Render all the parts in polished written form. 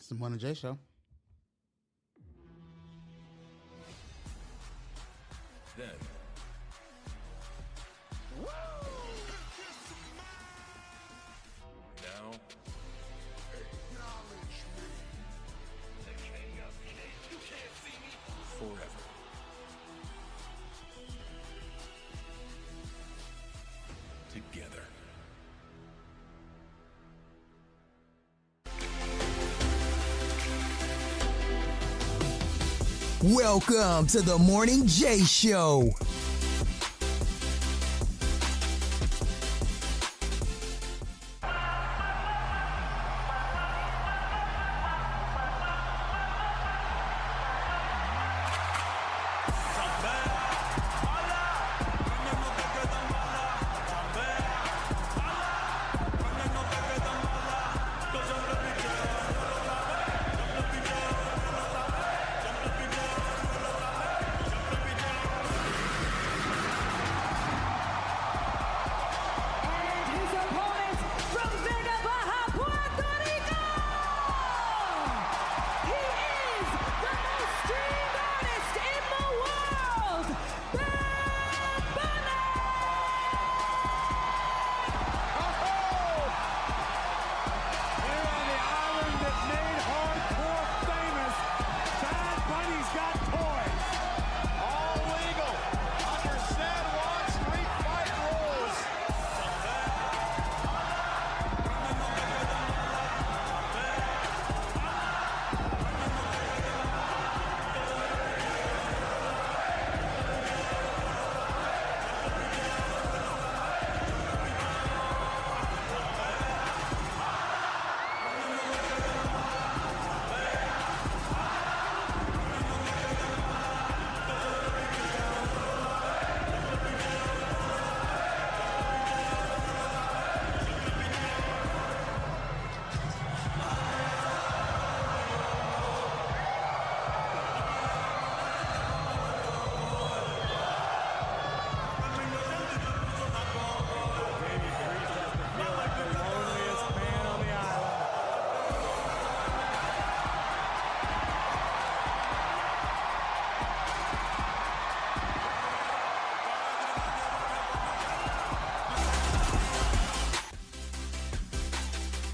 It's the Morning J Show. Then. Now. Acknowledge me. The king of kings. You can't see me. Forever. Together. Welcome to the Morning J Show.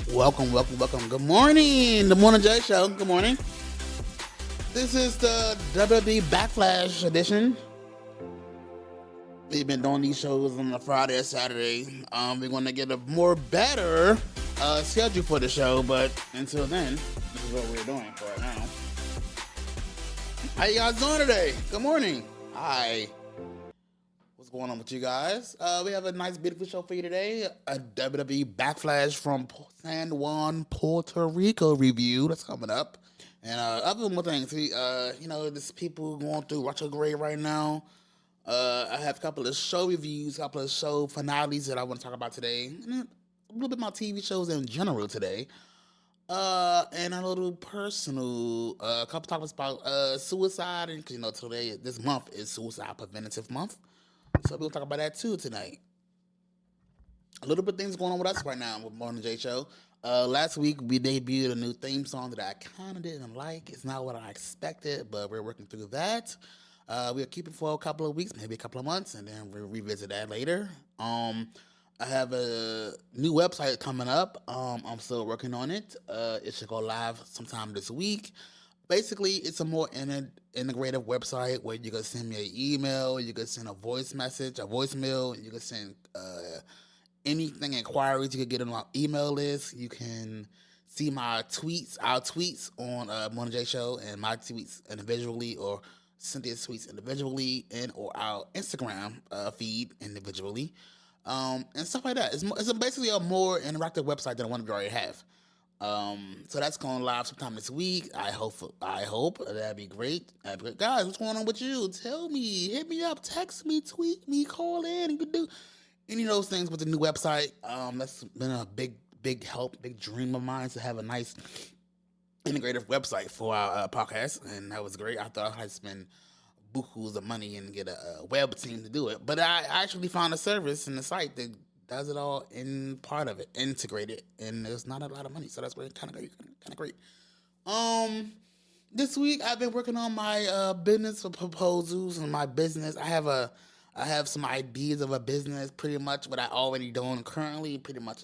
Welcome. Good morning. The Morning J Show. Good morning. This is the WWE BackLash edition. We've been doing these shows on a Friday or Saturday. We're going to get a more better schedule for the show, but until then, this is what we're doing for right now. How you guys doing today? Good morning. Hi. What's going on with you guys? We have a nice, beautiful show for you today. A WWE Backflash from San Juan, Puerto Rico review that's coming up. And other more things, there's people going through retrograde right now. I have a couple of show reviews, a couple of show finales that I want to talk about today. And a little bit about TV shows in general today. And a little personal, a couple topics about suicide. And, this month is Suicide Preventative Month. So we'll talk about that too tonight. A little bit of things going on with us right now with Morning J Show. Last week we debuted a new theme song that I kind of didn't like. It's not what I expected, but we're working through that. We'll keep it for a couple of weeks, maybe a couple of months, and then we'll revisit that later. I have a new website coming up. I'm still working on it. It should go live sometime this week. Basically, it's a more integrative website where you can send me an email, you can send a voice message, a voicemail, you can send anything, inquiries you can get on my email list. You can see my tweets, our tweets on Morning J Show, and my tweets individually, or Cynthia's tweets individually, and or our Instagram feed individually, and stuff like that. It's basically a more interactive website than the one we already have. So that's going live sometime this week. I hope that'd be great. Guys, what's going on with you? Tell me, hit me up, text me, tweet me, call in. You can do any of those things with the new website. That's been a big help, big dream of mine to have a nice integrative website for our podcast, and that was great. I thought I'd spend bukus of money and get a web team to do it, but I actually found a service and a site that does it all in part of it, integrated, and there's not a lot of money, so that's really kind of great. Um, this week I've been working on my business proposals and my business. I have some ideas of a business, pretty much what I already doing currently. Pretty much,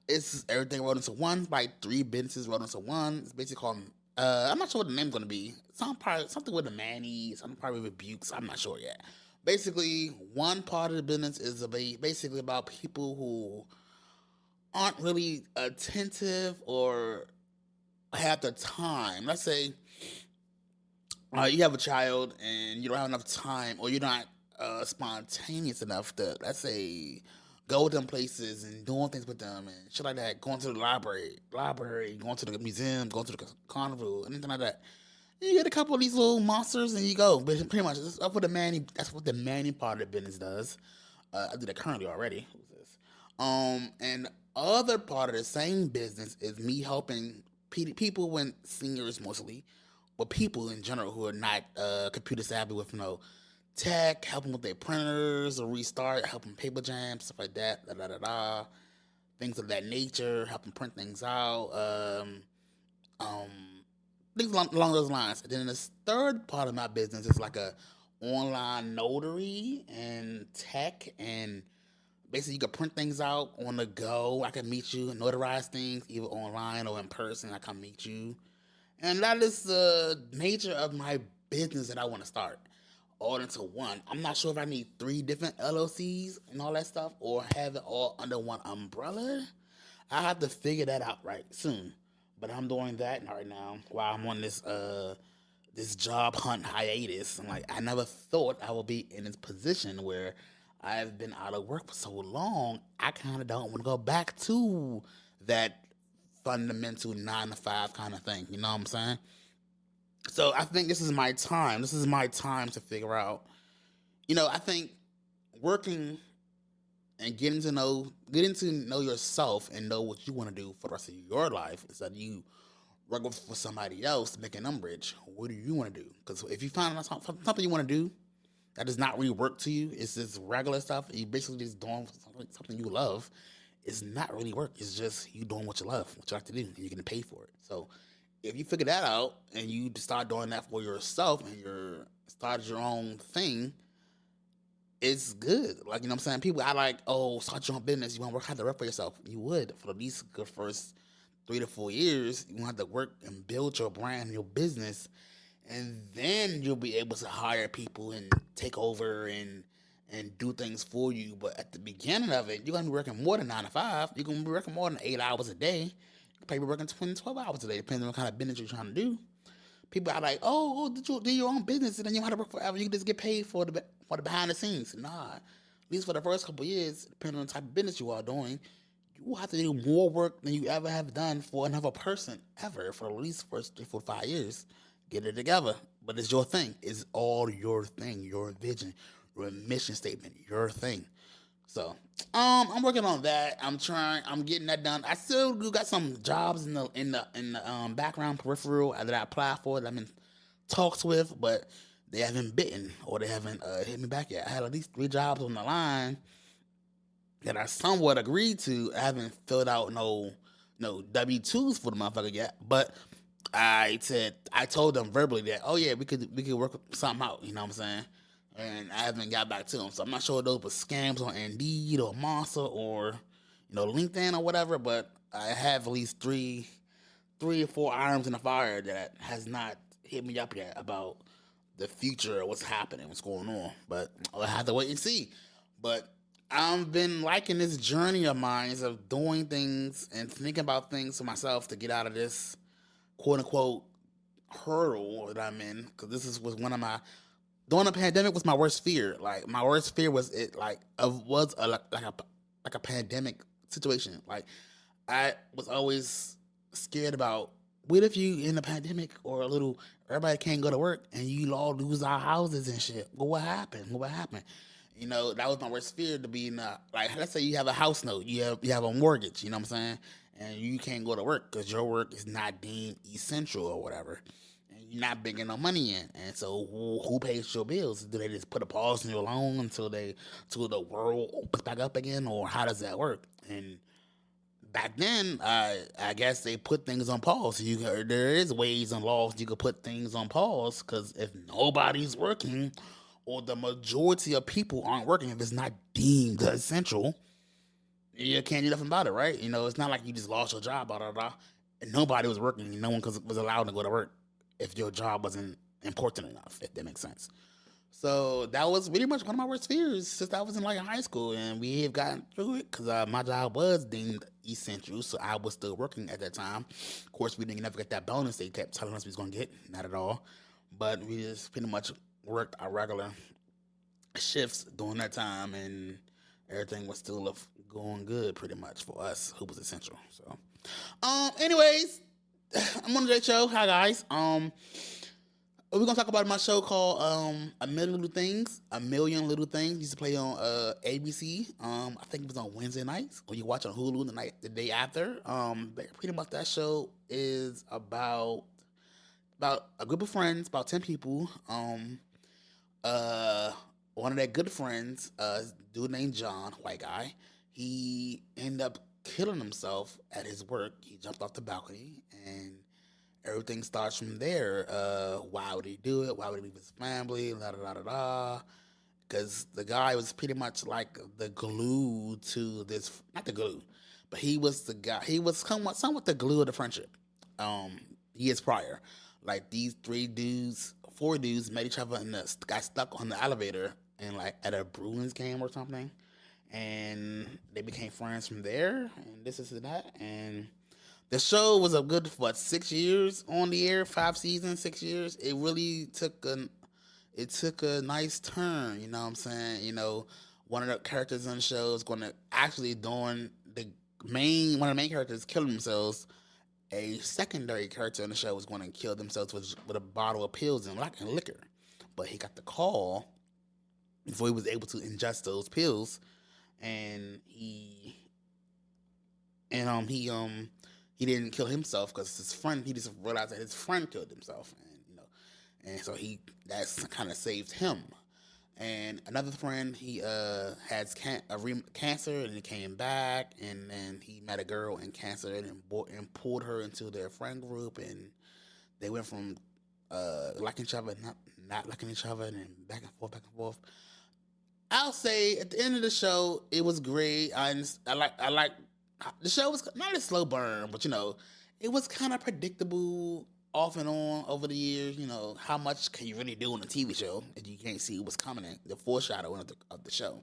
it's everything rolled into one. Like three businesses rolled into one. It's basically called. I'm not sure what the name's gonna be. Something with the Manny, something probably with Bukes. I'm not sure yet. Basically, one part of the business is basically about people who aren't really attentive or have the time. Let's say you have a child and you don't have enough time, or you're not spontaneous enough to, let's say, go with them places and doing things with them and shit like that. Going to the library, going to the museum, going to the carnival, anything like that. You get a couple of these little monsters and you go. But pretty much, that's up for the Manny. That's what the Manny part of the business does. I do that currently already. Who's this? And other part of the same business is me helping people, when seniors mostly, but people in general who are not computer savvy with tech, helping with their printers or restart, helping paper jams, stuff like that, things of that nature, helping print things out, um, things along those lines. And then this third part of my business is like a online notary and tech, and basically you can print things out on the go. I can meet you and notarize things either online or in person. I can meet you, and that is the nature of my business that I want to start all into one. I'm not sure if I need three different LLCs and all that stuff, or have it all under one umbrella. I have to figure that out right soon. But I'm doing that right now while I'm on this job hunt hiatus. I'm like, I never thought I would be in this position where I've been out of work for so long. I kind of don't want to go back to that fundamental 9 to 5 kind of thing. You know what I'm saying? So I think this is my time. This is my time to figure out. I think working and getting to know yourself and know what you want to do for the rest of your life instead of you working for somebody else making them rich. What do you want to do? Because if you find out something you want to do that does not really work to you, it's just regular stuff. You basically just doing something you love. It's not really work. It's just you doing what you love, what you like to do, and you're getting paid for it. So if you figure that out and you start doing that for yourself and started your own thing, it's good. Like, you know what I'm saying? People, I like, oh, start your own business. You want to work hard to work for yourself. You would for at least the first 3 to 4 years. You want to work and build your brand, your business, and then you'll be able to hire people and take over and do things for you. But at the beginning of it, you're gonna be working more than 9 to 5. You're gonna be working more than 8 hours a day. You probably be working 20, 12 hours a day, depending on what kind of business you're trying to do. People are like, oh, did you do your own business and then you have to work forever? You can just get paid for the behind the scenes. Nah, at least for the first couple of years, depending on the type of business you are doing, you will have to do more work than you ever have done for another person ever for at least the first 3, 4, 5 years. Get it together, but it's your thing. It's all your thing, your vision, your mission statement, your thing. So, I'm working on that. I'm getting that done. I still do got some jobs in the background peripheral that I applied for that I'm in talks with, but they haven't bitten or they haven't hit me back yet. I had at least 3 jobs on the line that I somewhat agreed to. I haven't filled out no W-2s for the motherfucker yet, but I told them verbally that, oh yeah, we could work something out. You know what I'm saying? And I haven't got back to them, so I'm not sure if those were scams on Indeed or Monster or LinkedIn or whatever. But I have at least three or four irons in the fire that has not hit me up yet about the future of what's happening, what's going on. But I'll have to wait and see. But I've been liking this journey of mine of doing things and thinking about things for myself to get out of this quote unquote hurdle that I'm in, because was one of my, during the pandemic was my worst fear. Like my worst fear was like a pandemic situation. Like I was always scared about, what if you in a pandemic or a little, everybody can't go to work and you all lose our houses and shit. Well, what happened? What happened? That was my worst fear, to be in like, let's say you have a house note, you have a mortgage, you know what I'm saying? And you can't go to work because your work is not deemed essential or whatever. And you're not bringing no money in. And so who pays your bills? Do they just put a pause on your loan until the world opens back up again? Or how does that work? And back then, I guess they put things on pause. There is ways and laws you could put things on pause because if nobody's working or the majority of people aren't working, if it's not deemed essential, you can't do nothing about it, right? It's not like you just lost your job, blah, blah, blah. And nobody was working. No one was allowed to go to work if your job wasn't important enough, if that makes sense. So that was pretty much one of my worst fears since I was in like high school, and we have gotten through it because my job was deemed essential, so I was still working at that time. Of course, we didn't never get that bonus they kept telling us we was gonna get, not at all. But we just pretty much worked our regular shifts during that time, and everything was still going good pretty much for us who was essential. So, anyways, I'm on the J Show. Hi guys. We're gonna talk about my show called A Million Little Things. A Million Little Things. Used to play on ABC. I think it was on Wednesday nights, or you watch on Hulu the day after. Pretty much that show is about a group of friends, about 10 people. One of their good friends, dude named John, white guy, he ended up killing himself at his work. He jumped off the balcony, and everything starts from there. Why would he do it? Why would he leave his family? La da da da da. Because the guy was pretty much like the glue to this. Not the glue, but he was the guy. He was somewhat the glue of the friendship. Years prior, like these 4 dudes met each other and got stuck on the elevator and like at a Bruins game or something, and they became friends from there. And this is that and. The show was a good 6 years on the air, 5 seasons, 6 years. It really took a nice turn. You know what I'm saying? One of the characters on the show is going to actually one of the main characters killing themselves. A secondary character on the show was going to kill themselves with a bottle of pills and liquor, but he got the call before he was able to ingest those pills, and he didn't kill himself because his friend. He just realized that his friend killed himself, and so that's kind of saved him. And another friend, he has cancer, and he came back, and then he met a girl in cancer and pulled her into their friend group, and they went from liking each other, not liking each other, and then back and forth, back and forth. I'll say at the end of the show, it was great. I like. The show was not a slow burn, but it was kind of predictable off and on over the years. How much can you really do in a TV show if you can't see what's coming in, the foreshadowing of the show.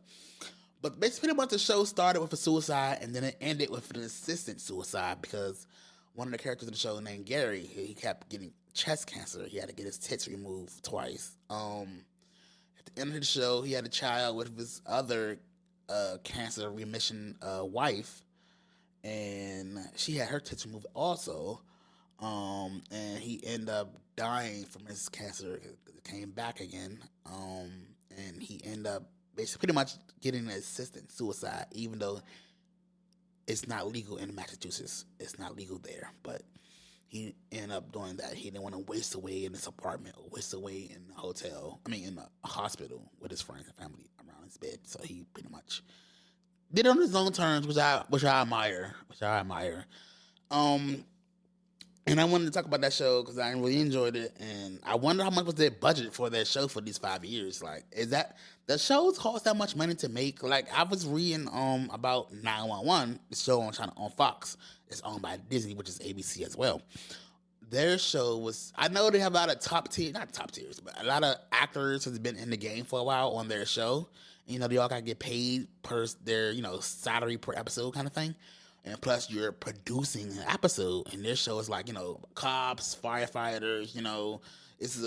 But basically, pretty much the show started with a suicide, and then it ended with an assistant suicide because one of the characters in the show named Gary, he kept getting chest cancer. He had to get his tits removed twice. At the end of the show, he had a child with his other cancer remission wife, and she had her tits removed also, and he ended up dying from his cancer. It came back again, and he ended up basically pretty much getting an assistant suicide, even though it's not legal in Massachusetts. It's not legal there, but he ended up doing that. He didn't want to waste away in his apartment or waste away in the hospital with his friends and family around his bed. So he pretty much did it on his own terms, which I admire. And I wanted to talk about that show because I really enjoyed it, and I wonder how much was their budget for that show for these 5 years. Like, is that the shows cost that much money to make? Like, I was reading about 911, the show on Fox. It's owned by Disney, which is ABC as well. Their show was, I know they have a lot of not top tiers, but a lot of actors has been in the game for a while on their show. They all gotta get paid per their, salary per episode kind of thing. And plus you're producing an episode, and their show is like, cops, firefighters, it's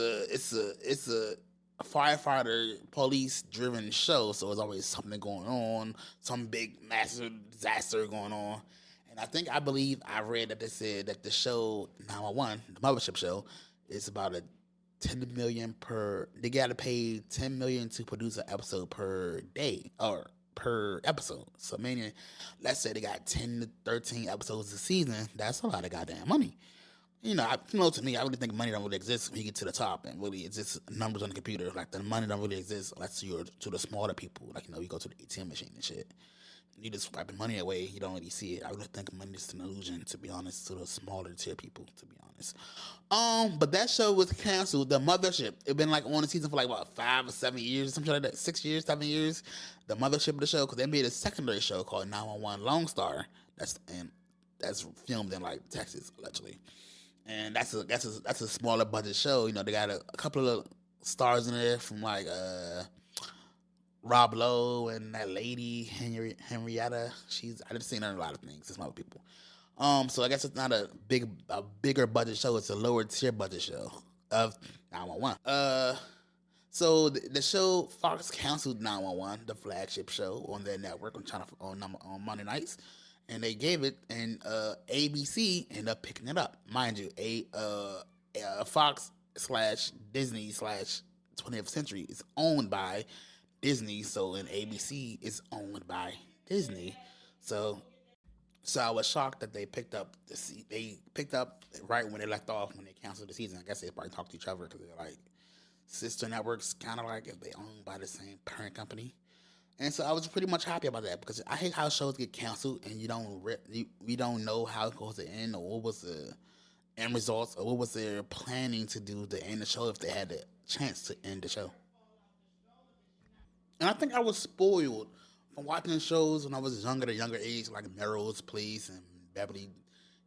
a firefighter, police driven show. So there's always something going on, some big massive disaster going on. And I believe I read that they said that the show 911, the mothership show, is about a $10 million they gotta pay $10 million to produce an episode per day or per episode. So meaning, let's say they got 10 to 13 episodes a season. That's a lot of goddamn money. To me, I really think money don't really exist when you get to the top, and really it's just numbers on the computer. Like, the money don't really exist unless you're to the smaller people. Like, you go to the ATM machine and shit. you just swiping money away. You don't really see it. I really think money is an illusion, to be honest, to the smaller tier people, to be honest. But that show was canceled. The Mothership. It been like on the season for like what 5 or 7 years, something like that. 6 years, 7 years. The Mothership of the show, because they made a secondary show called 911 Lone Star. That's filmed in like Texas allegedly, and that's a smaller budget show. You know, they got a couple of stars in there from like Rob Lowe and that lady Henrietta. I've seen her in a lot of things. It's my people. So I guess it's not a bigger budget show. It's a lower tier budget show of 911. So the show Fox canceled 911, the flagship show on their network on Monday nights, and they gave it, and ABC ended up picking it up. Mind you, Fox / Disney / 20th Century is owned by Disney, so and ABC is owned by Disney. So I was shocked that they picked up right when they left off when they canceled the season. I guess they probably talked to each other because they're like sister networks, kind of like if they owned by the same parent company. And so I was pretty much happy about that because I hate how shows get canceled and we don't know how it goes to end or what was the end results or what was their planning to do to end the show if they had the chance to end the show. And I think I was spoiled from watching shows when I was younger, at a younger age, like Melrose Place and Beverly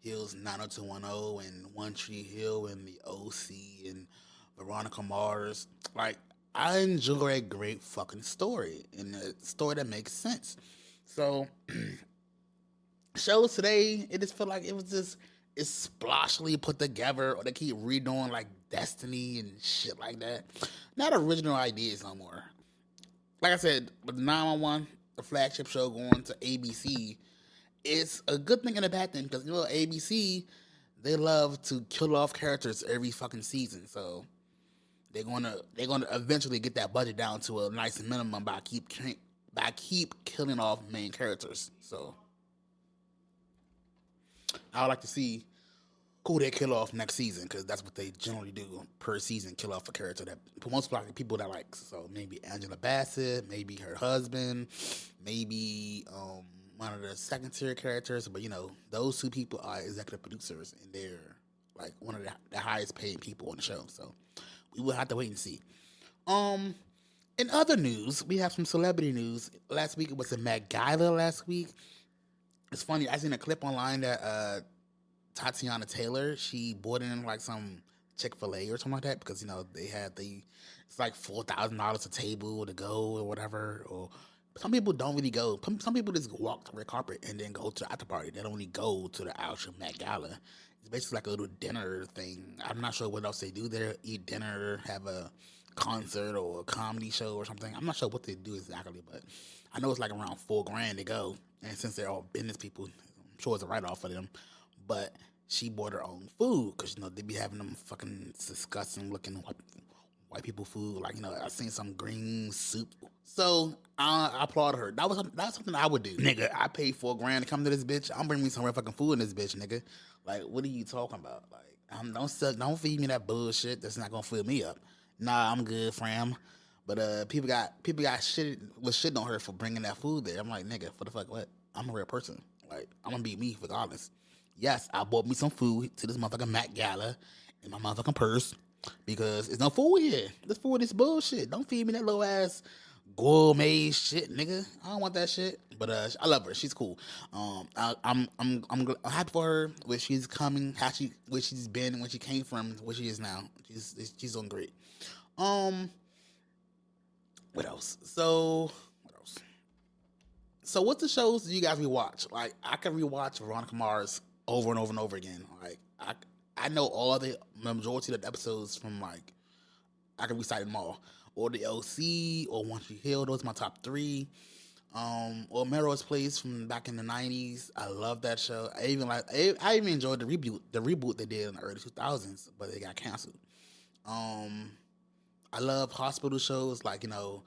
Hills 90210 and One Tree Hill and The OC and Veronica Mars. Like, I enjoy a great fucking story and a story that makes sense. So, shows today, it just felt like it's splashly put together, or they keep redoing like Destiny and shit like that. Not original ideas no more. Like I said, with 911, the flagship show going to ABC, it's a good thing and a bad thing because you know ABC, they love to kill off characters every fucking season. So they're gonna eventually get that budget down to a nice minimum by keep killing off main characters. So I would like to see who they kill off next season because that's what they generally do per season, kill off a character that most likely people that like. So maybe Angela Bassett, maybe her husband, maybe one of the second tier characters. But you know, those two people are executive producers and they're like one of the highest paid people on the show. So we will have to wait and see. In other news, we have some celebrity news. Last week it was the Met Gala last week. It's funny, I seen a clip online that Tatiana Taylor, she bought in like some Chick-fil-A or something like that because, you know, they had it's like $4,000 a table to go or whatever. Or some people don't really go. Some people just walk the red carpet and then go to the after party. They don't really go to the actual Met Gala. It's basically like a little dinner thing. I'm not sure what else they do there. Eat dinner, have a concert or a comedy show or something. I'm not sure what they do exactly, but I know it's like around $4,000 to go. And since they're all business people, I'm sure it's a write-off for them. But she bought her own food because, you know, they be having them fucking disgusting looking white people food. Like, you know, I seen some green soup. So I applaud her. That's something I would do. Nigga, I paid $4,000 to come to this bitch. I'm bringing me some real fucking food in this bitch, nigga. Like, what are you talking about? Like, don't feed me that bullshit that's not gonna fill me up. Nah, I'm good, fam. But people got shitting on her for bringing that food there. I'm like, nigga, what the fuck? What? I'm a real person. Like, I'm gonna be me regardless. Yes, I bought me some food to this motherfucking Met Gala in my motherfucking purse because there's no food here. This food is bullshit. Don't feed me that little ass gourmet shit, nigga. I don't want that shit. But I love her. She's cool. I'm happy for her where she's coming, where she's been, where she came from, where she is now. She's doing great. What else? So what's the shows do you guys rewatch? Like, I can rewatch Veronica Mars over and over and over again. Like, I know all the majority of the episodes from, like, I can recite them all. Or The OC, or One Tree Hill, those are my top 3. Or Melrose Place from back in the 90s. I love that show. I even enjoyed the reboot they did in the early 2000s, but they got canceled. I love hospital shows like, you know,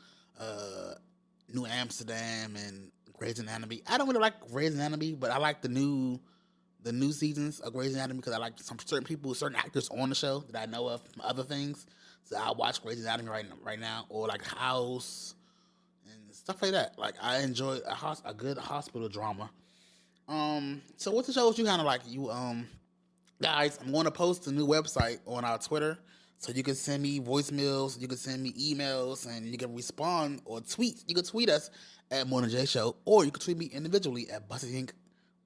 New Amsterdam and Grey's Anatomy. I don't really like Grey's Anatomy, but I like the new seasons of Grey's Anatomy because I like certain actors on the show that I know of from other things. So I watch Grey's Anatomy right now, or like House and stuff like that. Like I enjoy a good hospital drama. So what's the shows you kind of like? Guys, I'm going to post a new website on our Twitter, so you can send me voicemails, you can send me emails, and you can respond or tweet. You can tweet us at Morning J Show, or you can tweet me individually at Bussey Inc.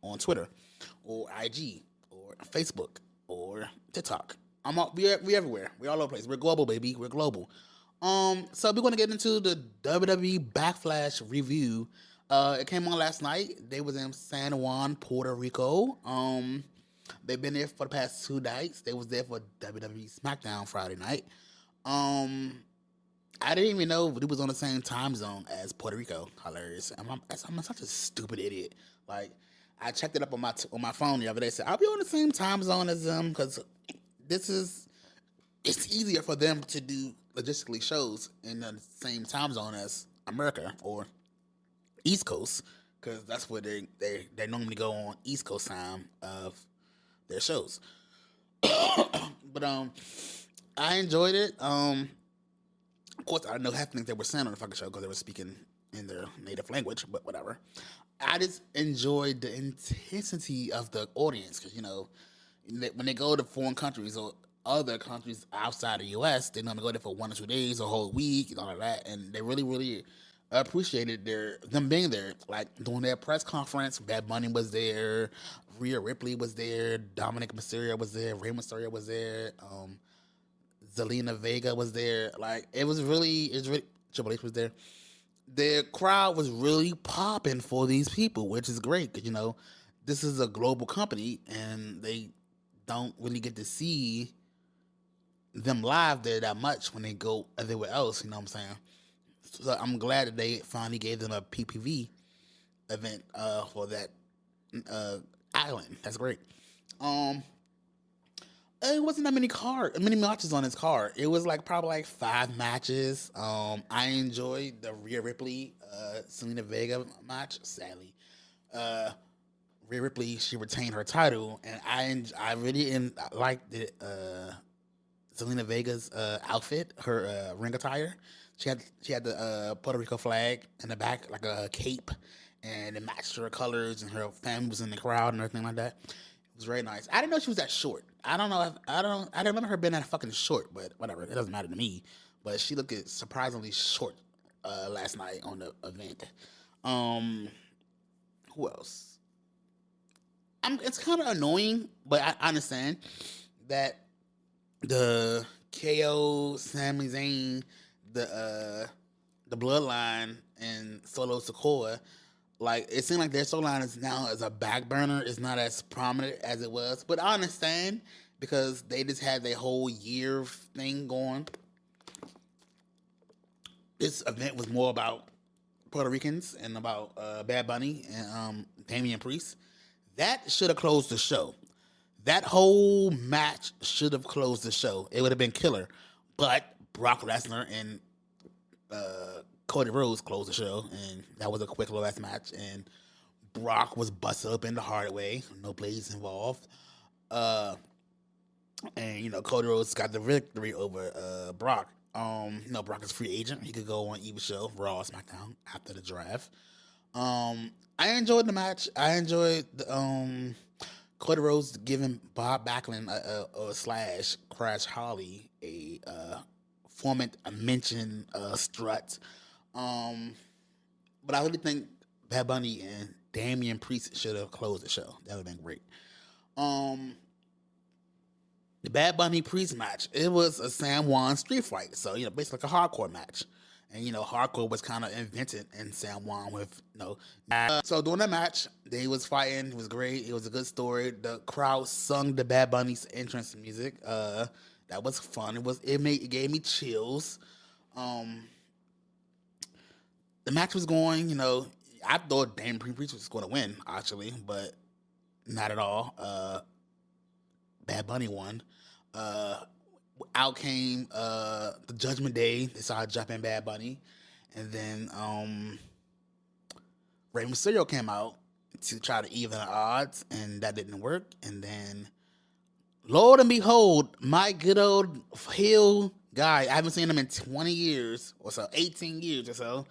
on Twitter, or IG, or Facebook, or TikTok. We everywhere. We're all over the place. We're global, baby. We're global. So we're gonna get into the WWE BackLash review. It came on last night. They was in San Juan, Puerto Rico. They've been there for the past 2 nights. They was there for WWE SmackDown Friday night. I didn't even know it was on the same time zone as Puerto Rico. Hilarious. I'm such a stupid idiot. Like, I checked it up on my phone the other day. Said I'll be on the same time zone as them because it's easier for them to do logistically shows in the same time zone as America or East Coast, because that's where they normally go on East Coast time of their shows. But I enjoyed it. Of course, I know half the things they were saying on the fucking show because they were speaking in their native language, but whatever. I just enjoyed the intensity of the audience because, you know, when they go to foreign countries or other countries outside the U.S., they normally go there for 1 or 2 days, a whole week, and all of that, and they really, really appreciated them being there. Like, during their press conference, Bad Bunny was there, Rhea Ripley was there, Dominic Mysterio was there, Rey Mysterio was there, Zelina Vega was there. Like, it was really Triple H was there. The crowd was really popping for these people, which is great because, you know, this is a global company and they don't really get to see them live there that much when they go everywhere else, you know what I'm saying? So I'm glad that they finally gave them a PPV event for that island. That's great. It wasn't that many matches on his card. It was probably 5 matches. I enjoyed the Rhea Ripley, Selena Vega match. Sadly, Rhea Ripley, she retained her title, and I really liked the Selena Vega's outfit, her ring attire. She had the Puerto Rico flag in the back, like a cape, and it matched her colors, and her family was in the crowd and everything like that. It was very nice. I didn't know she was that short. I didn't remember her being that fucking short, but whatever. It doesn't matter to me. But she looked surprisingly short last night on the event. Who else? It's kind of annoying, but I understand that the KO, Sami Zayn, the Bloodline, and Solo Sikoa, it seemed like their storyline is now as a back burner. It's not as prominent as it was. But I understand because they just had their whole year thing going. This event was more about Puerto Ricans and about Bad Bunny and Damian Priest. That should have closed the show. That whole match should have closed the show. It would have been killer. But Brock Lesnar and Cody Rhodes closed the show, and that was a quick little ass match. And Brock was busted up in the hard way, no blades involved. And Cody Rhodes got the victory over Brock. Brock is a free agent. He could go on either show, Raw or SmackDown, after the draft. I enjoyed the match. I enjoyed the Cody Rhodes giving Bob Backlund slash Crash Holly a mention strut. But I really think Bad Bunny and Damian Priest should have closed the show. That would have been great. The Bad Bunny Priest match, it was a San Juan street fight. So, basically like a hardcore match. And, hardcore was kind of invented in San Juan with, So during that match, they was fighting. It was great. It was a good story. The crowd sung the Bad Bunny's entrance music. That was fun. It gave me chills. The match was going, I thought Damian Priest was going to win, actually, but not at all. Bad Bunny won. Out came the Judgment Day. They started jumping Bad Bunny. And then Rey Mysterio came out to try to even the odds, and that didn't work. And then, Lord and behold, my good old heel guy, I haven't seen him in 20 years or so, 18 years or so,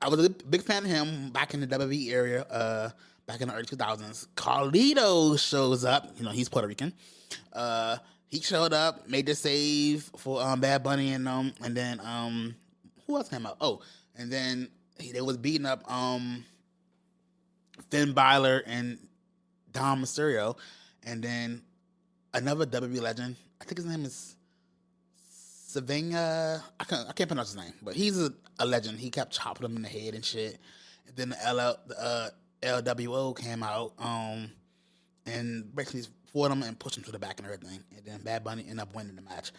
I was a big fan of him back in the WWE area, back in the early 2000s. Carlito shows up. You know, he's Puerto Rican. He showed up, made the save for Bad Bunny and then who else came out? Oh, and then they was beating up Finn Balor and Dom Mysterio, and then another WWE legend. I think his name is Savannah. I can't pronounce his name, but he's a legend. He kept chopping him in the head and shit. And then the LWO came out and basically fought him and pushed him to the back and everything. And then Bad Bunny ended up winning the match.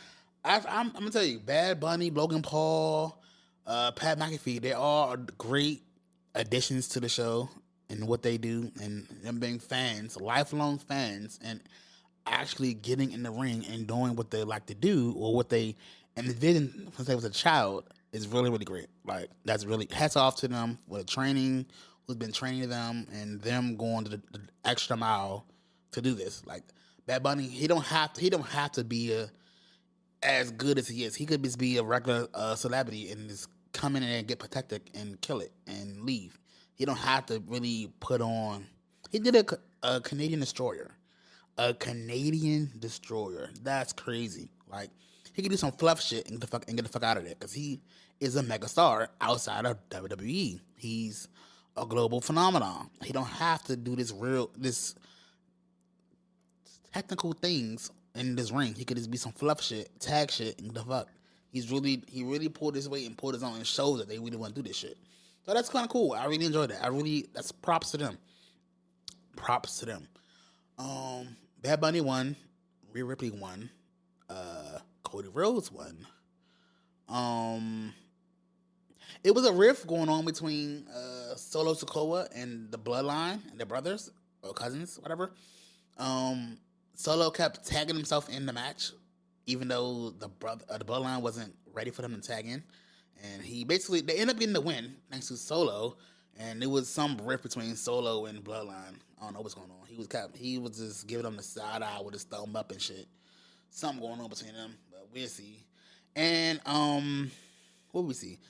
I'm gonna tell you, Bad Bunny, Logan Paul, Pat McAfee, they all are great additions to the show and what they do, and them being fans, lifelong fans, and actually getting in the ring and doing what they like to do or what they envisioned since they was a child is really, really great. Like, that's really hats off to them for the training, who's been training them, and them going to the extra mile to do this. Like, Bad Bunny, he don't have to be as good as he is. He could just be a regular celebrity and just come in and get protected and kill it and leave. He don't have to really put on. He did a Canadian Destroyer. A Canadian Destroyer. That's crazy. Like, he could do some fluff shit and get the fuck out of there, because he is a mega star outside of WWE. He's a global phenomenon. He don't have to do this technical things in this ring. He could just be some fluff shit, tag shit, and the fuck. He really pulled his weight and pulled his own and showed that they really want to do this shit. So that's kind of cool. I really enjoyed that. That's props to them. Props to them. Bad Bunny won. Rhea Ripley won. Cody Rhodes won. It was a rift going on between Solo Sikoa and the Bloodline and their brothers or cousins, whatever. Solo kept tagging himself in the match, even though the Bloodline wasn't ready for them to tag in, and they ended up getting the win thanks to Solo. And it was some rift between Solo and Bloodline. I don't know what's going on. He was just giving them the side eye with his thumb up and shit. Something going on between them, but we'll see. And what did we see?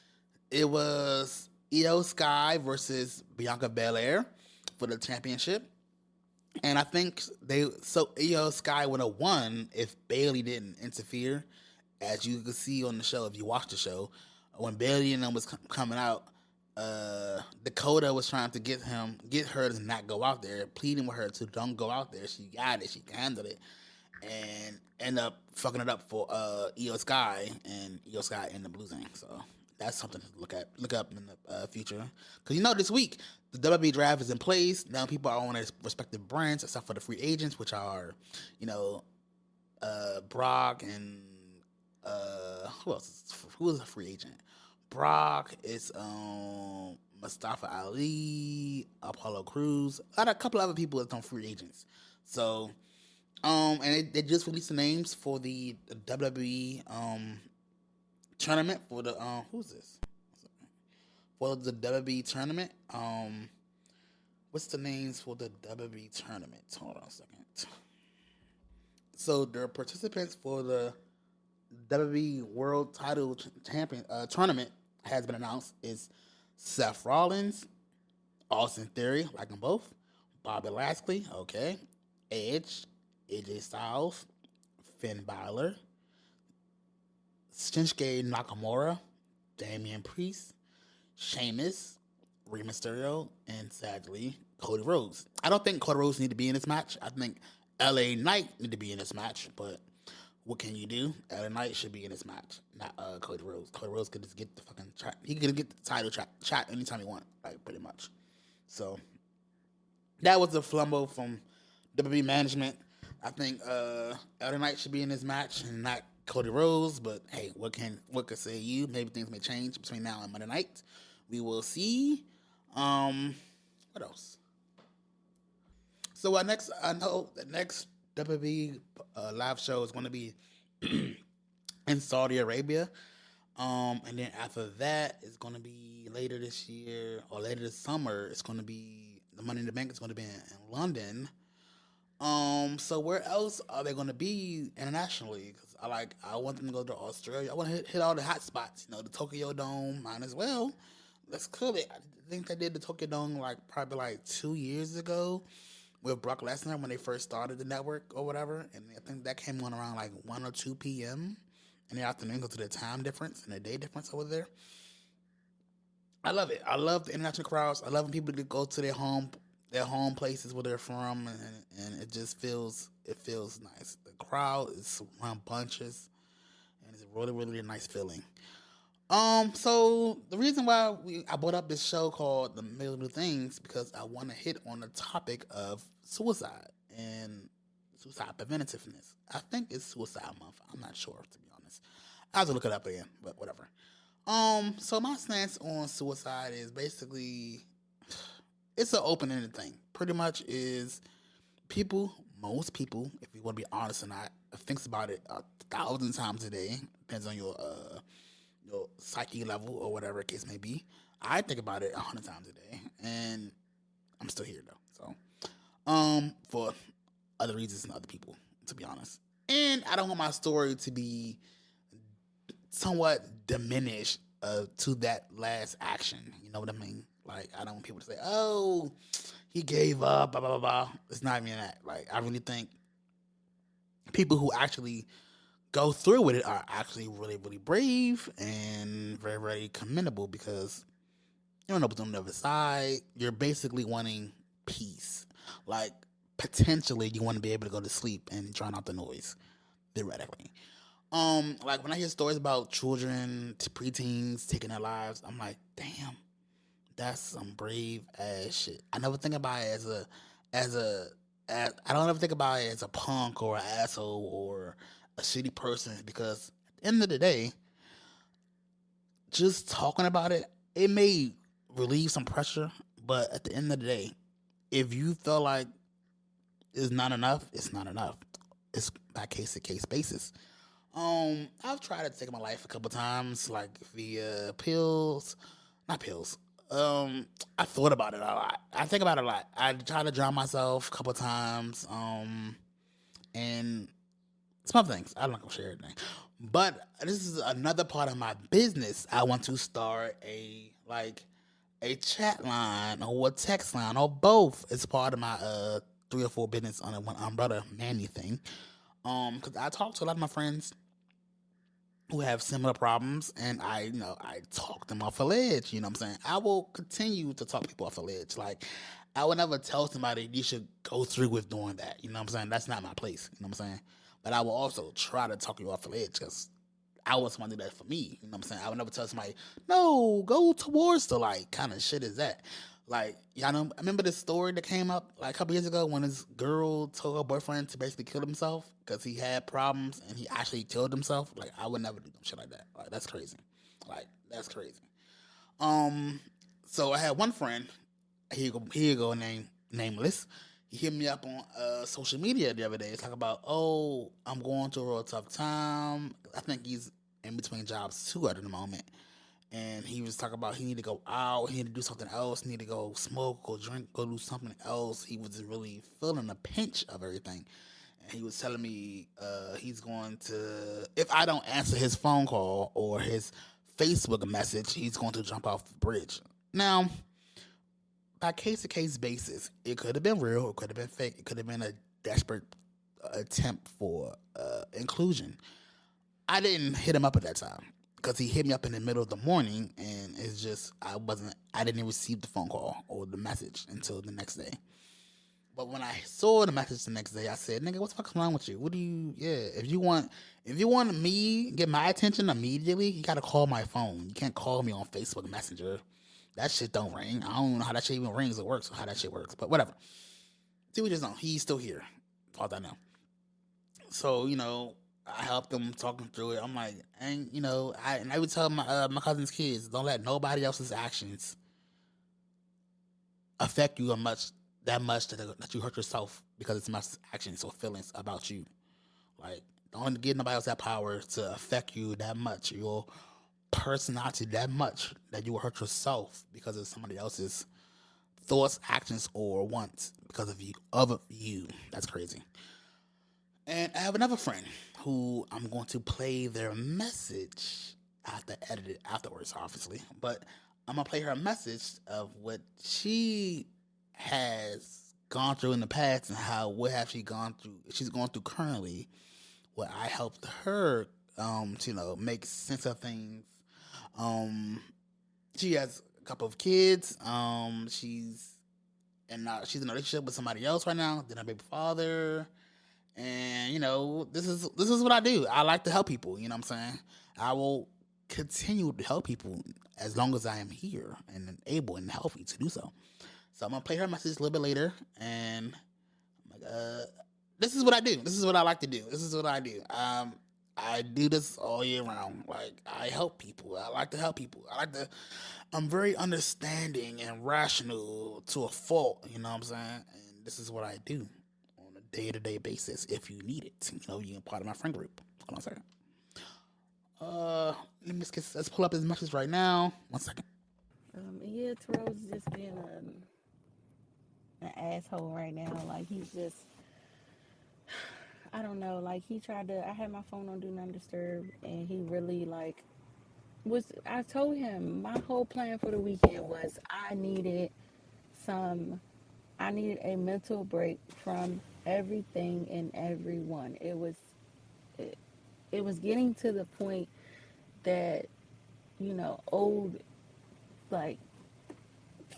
It was Io Sky versus Bianca Belair for the championship. And I think Io Sky would have won if Bayley didn't interfere. As you could see on the show, if you watch the show, when Bayley and them was coming out, Dakota was trying to get her to not go out there, pleading with her to don't go out there. She got it, she handled it, and ended up fucking it up for Io Sky, and Io Sky ended up losing. So that's something to look up in the future. Because this week the WWE draft is in place. Now people are on their respective brands, except for the free agents, which are, Brock and who else? Who is a free agent? Brock, it's Mustafa Ali, Apollo Crews, a couple other people that's on free agents. So, and they just released the names for the WWE tournament for the who's this? For the WWE tournament. What's the names for the WWE tournament? Hold on a second. So the participants for the WWE World Title Champion Tournament has been announced is Seth Rollins, Austin Theory, like them both, Bobby Lashley, okay, Edge, AJ Styles, Finn Balor, Shinsuke Nakamura, Damian Priest, Sheamus, Rey Mysterio, and sadly, Cody Rhodes. I don't think Cody Rhodes need to be in this match. I think LA Knight need to be in this match, but what can you do? LA Knight should be in this match, not Cody Rhodes. Cody Rhodes could just get the fucking shot. He could get the title shot anytime he want, like, pretty much. So that was the flumbo from WWE management. I think LA Knight should be in this match and not Cody Rhodes. But hey, what could say you? Maybe things may change between now and Monday night. We will see. What else? So I know the next WWE live show is going to be in Saudi Arabia, and then after that it's going to be later this year or later this summer. It's going to be the Money in the Bank is going to be in London. So where else are they going to be internationally? Because I want them to go to Australia. I want to hit all the hot spots. The Tokyo Dome, might as well. That's cool. I think they did the Tokyo Dome like probably like 2 years ago with Brock Lesnar when they first started the network or whatever, and I think that came on around like 1 or 2 p.m. in the afternoon because of the time difference and the day difference over there. I love it. I love the international crowds. I love when people to go to their home places where they're from, and it feels nice. The crowd is rambunctious, and it's a really really nice feeling. So the reason why I brought up this show called The Middle of Things because I want to hit on the topic of suicide and suicide preventativeness. I think it's Suicide Month. I'm not sure to be honest. I have to look it up again, but whatever. So my stance on suicide is basically it's an open-ended thing. Pretty much is most people, if you want to be honest or not, thinks about it 1,000 times a day. Depends on your psyche level or whatever the case may be. I think about it 100 times a day, and I'm still here though. So, for other reasons than other people, to be honest. And I don't want my story to be somewhat diminished to that last action. You know what I mean? Like, I don't want people to say, "Oh, he gave up," blah blah blah. Blah. It's not even that. Like, I really think people who actually go through with it are actually really, really brave and very, very commendable because you don't know what's on the other side. You're basically wanting peace. Like, potentially, you want to be able to go to sleep and drown out the noise, theoretically. Like when I hear stories about children, preteens taking their lives, I'm like, damn, that's some brave ass shit. I never think about it as a, I don't ever think about it as a punk or an asshole or a shitty person because at the end of the day, just talking about it, it may relieve some pressure, but at the end of the day, if you feel like it's not enough, it's not enough. It's by case to case basis. I've tried to take my life a couple times, like via pills, not pills. I thought about it a lot. I think about it a lot. I tried to drown myself a couple times. And some other things. I'm not gonna share everything. But this is another part of my business. I want to start a chat line or a text line or both. It's part of my 3 or 4 business under one umbrella Manny thing. Because I talk to a lot of my friends who have similar problems, and I talk them off a ledge. You know what I'm saying? I will continue to talk people off a ledge. Like, I would never tell somebody you should go through with doing that. You know what I'm saying? That's not my place. You know what I'm saying? But I will also try to talk you off a ledge because I want somebody to do that for me. You know what I'm saying? I would never tell somebody, no, go towards the light. Kind of shit is that? Like, y'all know, I remember this story that came up like a couple years ago when this girl told her boyfriend to basically kill himself because he had problems and he actually killed himself. Like, I would never do shit like that. Like, that's crazy. Like, that's crazy. So I had one friend. Here you go, nameless. He hit me up on social media the other day. It's like about, oh, I'm going through a real tough time. I think he's in between jobs too at the moment. And he was talking about he need to go out, he need to do something else, he need to go smoke, go drink, go do something else. He was just really feeling the pinch of everything. And he was telling me he's going to, if I don't answer his phone call or his Facebook message, he's going to jump off the bridge. Now, by case to case basis, it could have been real, it could have been fake, it could have been a desperate attempt for inclusion. I didn't hit him up at that time because he hit me up in the middle of the morning, and it's just I didn't receive the phone call or the message until the next day. But when I saw the message the next day, I said, "Nigga, what the fuck's wrong with you? What do you? Yeah, if you want me get my attention immediately, you gotta call my phone. You can't call me on Facebook Messenger. That shit don't ring. I don't know how that shit even rings or works or how that shit works. But whatever. See, we just know he's still here. All I know. So I helped him talk him through it. I'm like, and I would tell my cousin's kids, don't let nobody else's actions affect you that much that you hurt yourself because it's my actions or feelings about you. Like, don't give nobody else that power to affect you that much, your personality that much that you will hurt yourself because of somebody else's thoughts, actions, or wants because of you. That's crazy. And I have another friend who I'm going to play their message. I have to edit it afterwards, obviously. But I'm gonna play her a message of what she has gone through in the past and how what have she gone through. She's going through currently. What I helped her, to, make sense of things. Um, she has a couple of kids. She's in a relationship with somebody else right now. Then her baby father. And this is what I do. I like to help people. You know what I'm saying? I will continue to help people as long as I am here and able and healthy to do so. So I'm gonna play her message a little bit later, and I'm like, this is what I do. This is what I like to do. This is what I do. I do this all year round. Like, I help people. I like to help people. I'm very understanding and rational to a fault. You know what I'm saying? And this is what I do on a day-to-day basis. If you need it, you can part of my friend group. Hold on a second. Let's pull up his message right now. 1 second. Yeah, Terrell's just being an asshole right now. Like, he's just, I don't know. Like, I had my phone on Do Not Disturb, and he really, like, I told him my whole plan for the weekend was some, I needed a mental break from everything and everyone. It was getting to the point that, old, like,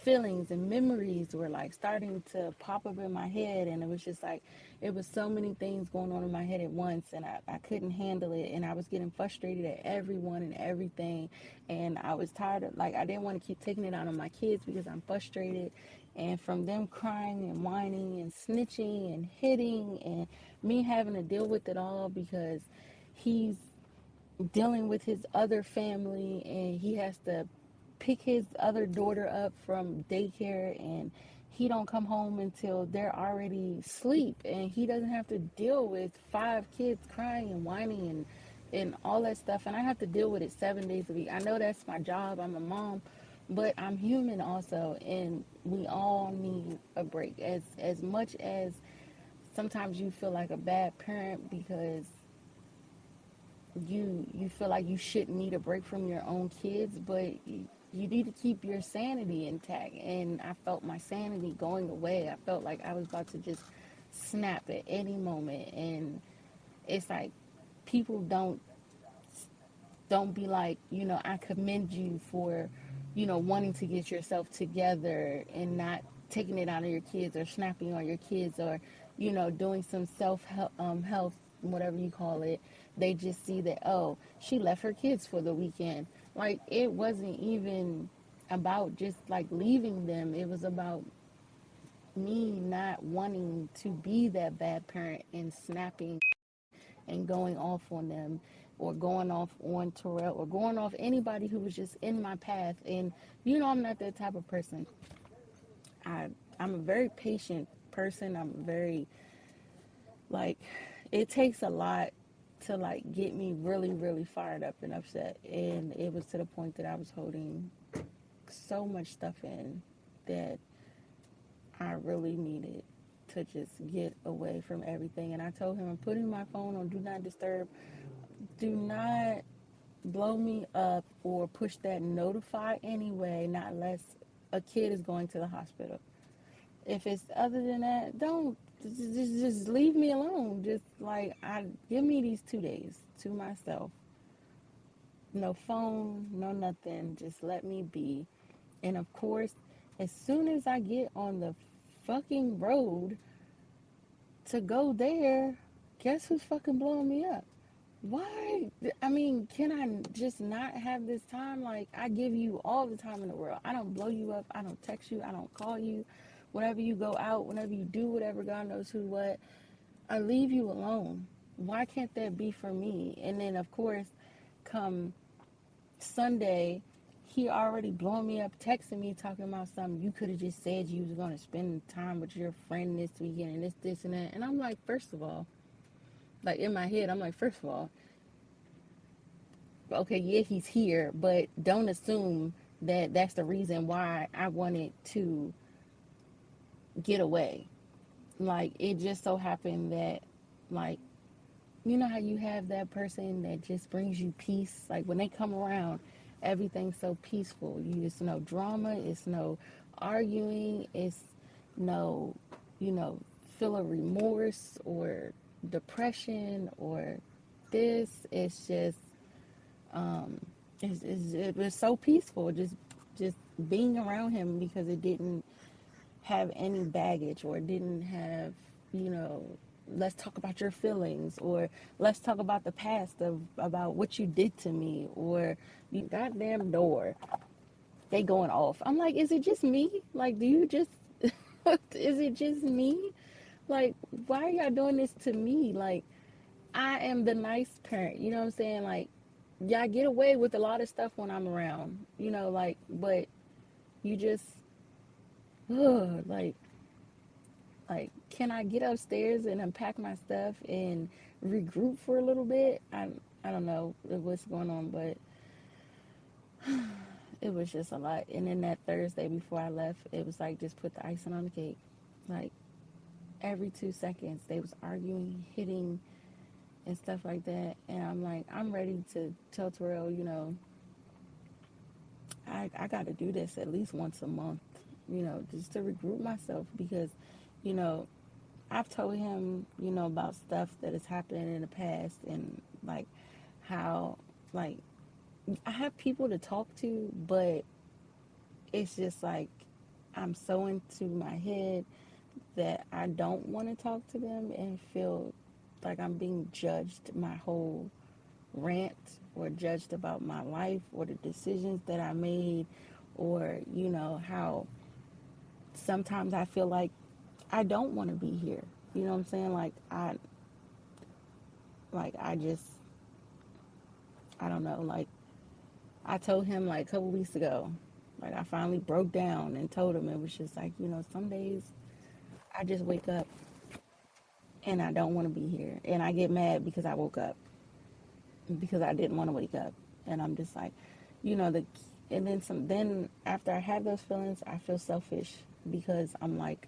feelings and memories were like starting to pop up in my head, and it was just like it was so many things going on in my head at once, and I couldn't handle it, and I was getting frustrated at everyone and everything, and I was tired of, like, I didn't want to keep taking it out on my kids because I'm frustrated, and from them crying and whining and snitching and hitting, and me having to deal with it all because he's dealing with his other family, and he has to pick his other daughter up from daycare, and he don't come home until they're already asleep, and he doesn't have to deal with 5 kids crying and whining and all that stuff, and I have to deal with it 7 days a week. I know that's my job, I'm a mom, but I'm human also, and we all need a break. As much as sometimes you feel like a bad parent because you feel like you shouldn't need a break from your own kids, but you need to keep your sanity intact. And I felt my sanity going away. I felt like I was about to just snap at any moment. And it's like people don't be like, I commend you for, wanting to get yourself together and not taking it out on your kids or snapping on your kids or, doing some health, whatever you call it. They just see that, oh, she left her kids for the weekend. Like, it wasn't even about just like leaving them. It was about me not wanting to be that bad parent and snapping and going off on them, or going off on Terrell, or going off anybody who was just in my path. And I'm not that type of person. I'm a very patient person. I'm very, like, it takes a lot to like get me really, really fired up and upset. And it was to the point that I was holding so much stuff in that I really needed to just get away from everything. And I told him, I'm putting my phone on Do Not Disturb. Do not blow me up or push that notify anyway, not unless a kid is going to the hospital. If it's other than that, don't just leave me alone. Just like, give me these 2 days to myself. No phone, no nothing. Just let me be. And of course, as soon as I get on the fucking road to go there, guess who's fucking blowing me up? Why? I mean, can I just not have this time? Like, I give you all the time in the world. I don't blow you up. I don't text you. I don't call you. Whenever you go out, whenever you do whatever, God knows who what, I leave you alone. Why can't that be for me? And then, of course, come Sunday, he already blowing me up, texting me, talking about something. You could have just said you was going to spend time with your friend this weekend and this, and that. And I'm like, first of all, like, in my head, I'm like, first of all, okay, yeah, he's here, but don't assume that that's the reason why I wanted to get away. Like, it just so happened that, like, you know how you have that person that just brings you peace? Like, when they come around, everything's so peaceful. It's no drama, it's no arguing, it's no, you know, feel of remorse or depression or this. It's just, it was so peaceful just being around him because it didn't have any baggage or didn't have, you know, let's talk about your feelings or let's talk about the past of about what you did to me or you goddamn door. They going off. I'm like, is it just me? Like, do you just is it just me? Like, why are y'all doing this to me? Like, I am the nice parent, you know what I'm saying? Like, y'all get away with a lot of stuff when I'm around, you know, like, but you just ugh, can I get upstairs and unpack my stuff and regroup for a little bit? I don't know what's going on, but it was just a lot. And then that Thursday before I left, it was like just put the icing on the cake. Like every 2 seconds they was arguing, hitting and stuff like that. And I'm like, I'm ready to tell Terrell, you know, I got to do this at least once a month, you know, just to regroup myself because, you know, I've told him, you know, about stuff that has happened in the past and like how, like, I have people to talk to, but it's just like I'm so into my head that I don't want to talk to them and feel like I'm being judged my whole rant or judged about my life or the decisions that I made or, you know, how sometimes I feel like I don't want to be here. You know what I'm saying? I just, I don't know. Like, I told him like a couple weeks ago, like, I finally broke down and told him it was just like, you know, some days I just wake up and I don't want to be here. And I get mad because I woke up because I didn't want to wake up. And I'm just like, you know, and then then after I have those feelings, I feel selfish because I'm like,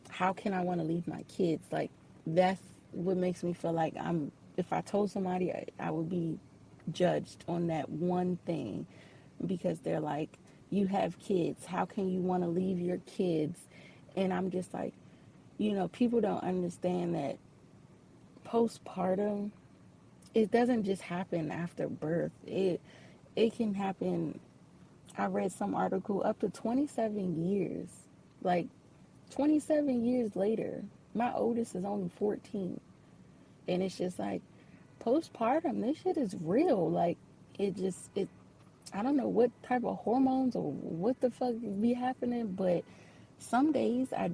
how can I want to leave my kids? Like, that's what makes me feel like if I told somebody, I would be judged on that one thing because they're like, you have kids. How can you want to leave your kids? And I'm just like, you know, people don't understand that postpartum, it doesn't just happen after birth. It can happen. I read some article up to 27 years. Like 27 years later, my oldest is only 14. And it's just like postpartum, this shit is real. Like it I don't know what type of hormones or what the fuck be happening, but some days I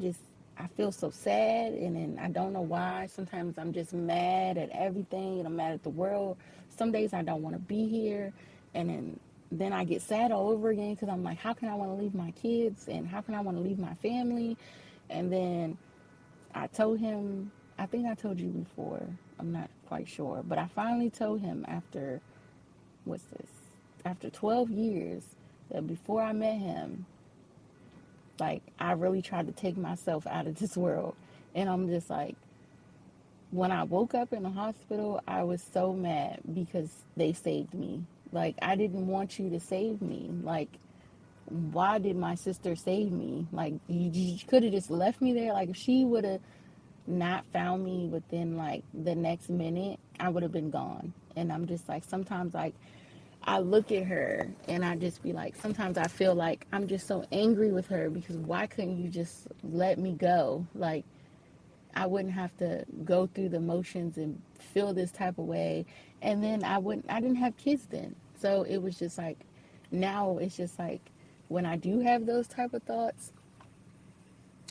feel so sad and then I don't know why. Sometimes I'm just mad at everything and I'm mad at the world. Some days I don't want to be here and then I get sad all over again because I'm like, how can I want to leave my kids and how can I want to leave my family? And then I told him, I think I told you before, I'm not quite sure, but I finally told him after, what's this? After 12 years, that before I met him, like, I really tried to take myself out of this world. And I'm just like, when I woke up in the hospital, I was so mad because they saved me. Like, I didn't want you to save me. Like, why did my sister save me? Like, you could have just left me there. Like, if she would have not found me within like the next minute, I would have been gone. And I'm just like, sometimes like I look at her and I just be like, sometimes I feel like I'm just so angry with her because why couldn't you just let me go? Like, I wouldn't have to go through the motions and feel this type of way. And then I didn't have kids then. So it was just like, now it's just like, when I do have those type of thoughts,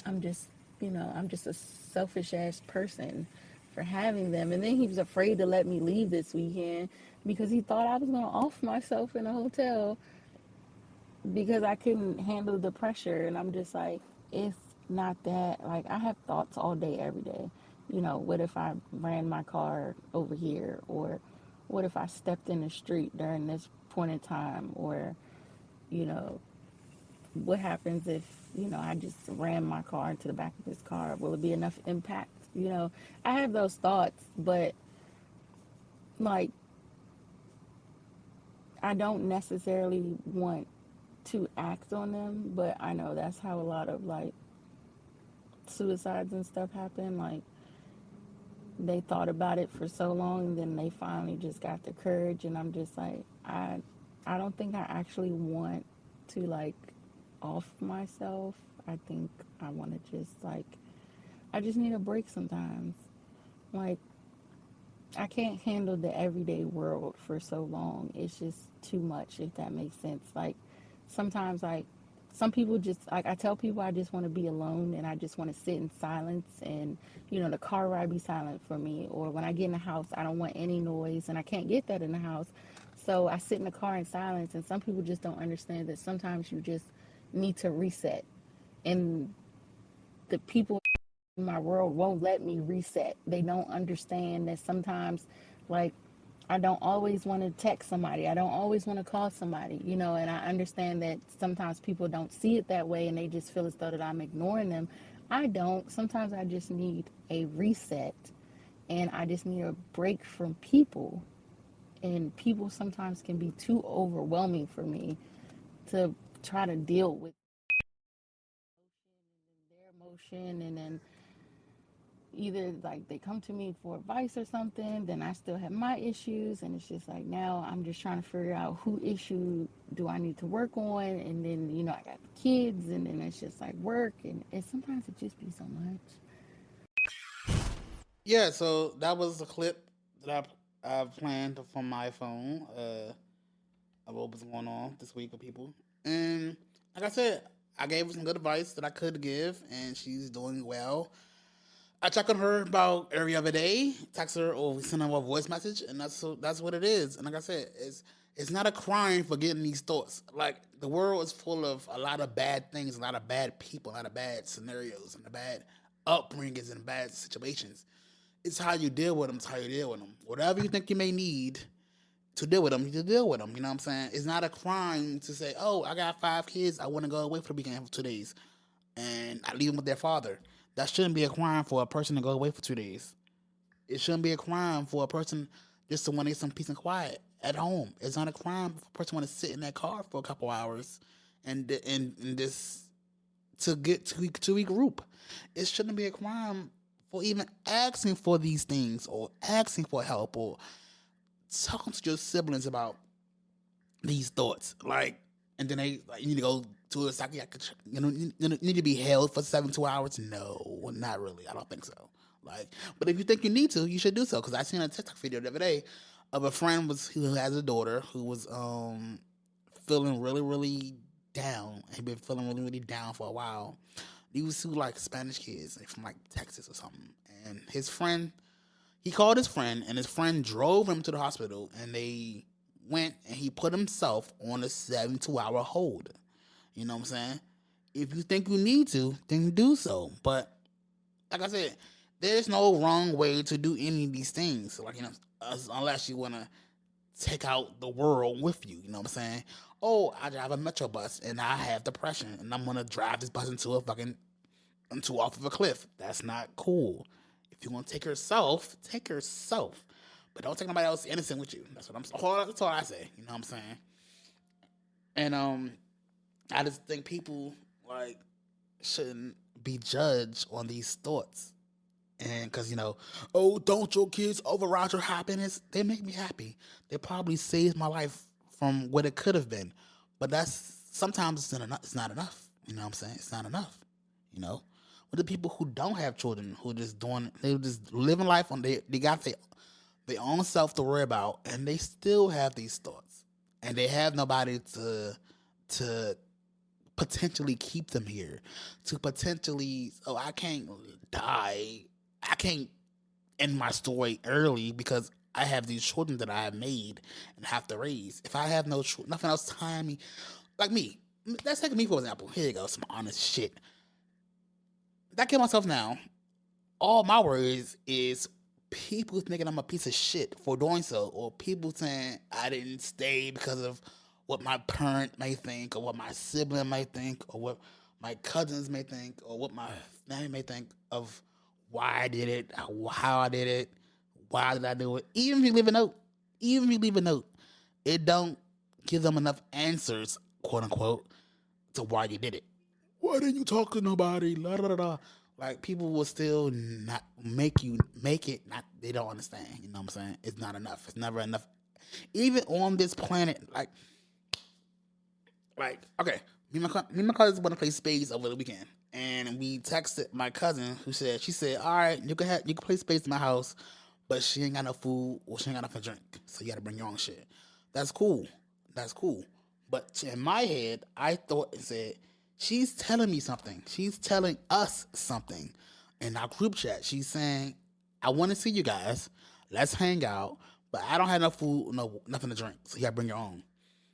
I'm just, you know, I'm just a selfish ass person for having them. And then he was afraid to let me leave this weekend because he thought I was going to off myself in a hotel because I couldn't handle the pressure. And I'm just like, it's not that. Like, I have thoughts all day, every day. You know, what if I ran my car over here? Or what if I stepped in the street during this point in time? Or, you know, what happens if, you know, I just ran my car into the back of his car? Will it be enough impact? You know, I have those thoughts, but like, I don't necessarily want to act on them, but I know that's how a lot of like suicides and stuff happen. Like they thought about it for so long and then they finally just got the courage, and I'm just like, I don't think I actually want to like off myself. I think I want to just like, I just need a break sometimes. Like I can't handle the everyday world for so long. It's just too much, if that makes sense. Like sometimes, like some people just like, I tell people I just want to be alone and I just want to sit in silence, and the car ride be silent for me. Or when I get in the house, I don't want any noise, and I can't get that in the house. So I sit in the car in silence, and some people just don't understand that sometimes you just need to reset. And the people my world won't let me reset. They don't understand that sometimes, like, I don't always want to text somebody. I don't always want to call somebody, and I understand that sometimes people don't see it that way and they just feel as though that I'm ignoring them. I don't. Sometimes I just need a reset, and I just need a break from people. And people sometimes can be too overwhelming for me to try to deal with their emotion, and then either like they come to me for advice or something, then I still have my issues, and it's just like now I'm just trying to figure out who issue do I need to work on, and then I got the kids, and then it's just like work, and sometimes it just be so much. Yeah, so that was a clip that I planned from my phone of what was going on this week with people. And like I said, I gave her some good advice that I could give, and she's doing well. I check on her about every other day, text her or send her a voice message, and that's what it is. And like I said, it's not a crime for getting these thoughts. Like the world is full of a lot of bad things, a lot of bad people, a lot of bad scenarios, and bad upbringings and bad situations. It's how you deal with them. It's how you deal with them. Whatever you think you may need to deal with them, you deal with them. You know what I'm saying? It's not a crime to say, "Oh, I got 5 kids. I want to go away for the weekend for 2 days," and I leave them with their father. That shouldn't be a crime for a person to go away for 2 days. It shouldn't be a crime for a person just to want to get some peace and quiet at home. It's not a crime for a person to want to sit in that car for a couple hours and just to regroup. It shouldn't be a crime for even asking for these things or asking for help or talking to your siblings about these thoughts. Like, and then they like, you need to go to a psychiatrist. You need to be held for 72 hours. No, not really. I don't think so. Like, but if you think you need to, you should do so. Because I seen a TikTok video the other day of a friend who has a daughter who was feeling really really down. He'd been feeling really really down for a while. These two like Spanish kids from like Texas or something, and his friend. He called his friend, and his friend drove him to the hospital, and they went and he put himself on a 72-hour hold. You know what I'm saying? If you think you need to, then do so. But like I said, there's no wrong way to do any of these things. Like, unless you want to take out the world with you. You know what I'm saying? Oh, I drive a metro bus and I have depression, and I'm gonna drive this bus into off of a cliff. That's not cool. If you want to take yourself. But don't take nobody else innocent with you. That's all I say. You know what I'm saying? And I just think people like shouldn't be judged on these thoughts. And because oh, don't your kids override your happiness? They make me happy. They probably saved my life from what it could have been. But that's sometimes it's not enough. It's not enough. You know what I'm saying? It's not enough. With the people who don't have children, who they just living life on they got their own self to worry about, and they still have these thoughts, and they have nobody to potentially keep them here, to potentially, oh, I can't die, I can't end my story early because I have these children that I have made and have to raise. If I have nothing else tying me, like me, let's take me for example. Here you go, some honest shit. If I kill myself now, all my worries is people thinking I'm a piece of shit for doing so, or people saying I didn't stay because of what my parent may think, or what my sibling may think, or what my cousins may think, or what my family may think of why I did it, how I did it, why did I do it. Even if you leave a note, it don't give them enough answers, quote unquote, to why you did it. Why didn't you talk to nobody? La, da, da, da. Like, people will still not make it. Not, they don't understand. You know what I'm saying? It's not enough. It's never enough. Even on this planet, like okay, me and my cousin want to play spades over the weekend, and we texted my cousin she said, all right, you can play spades in my house, but she ain't got no food or she ain't got nothing to drink, so you got to bring your own shit. That's cool. But in my head, I thought and said, she's telling me something. She's telling us something in our group chat. She's saying, I want to see you guys. Let's hang out, but I don't have no food, nothing to drink, so you got to bring your own.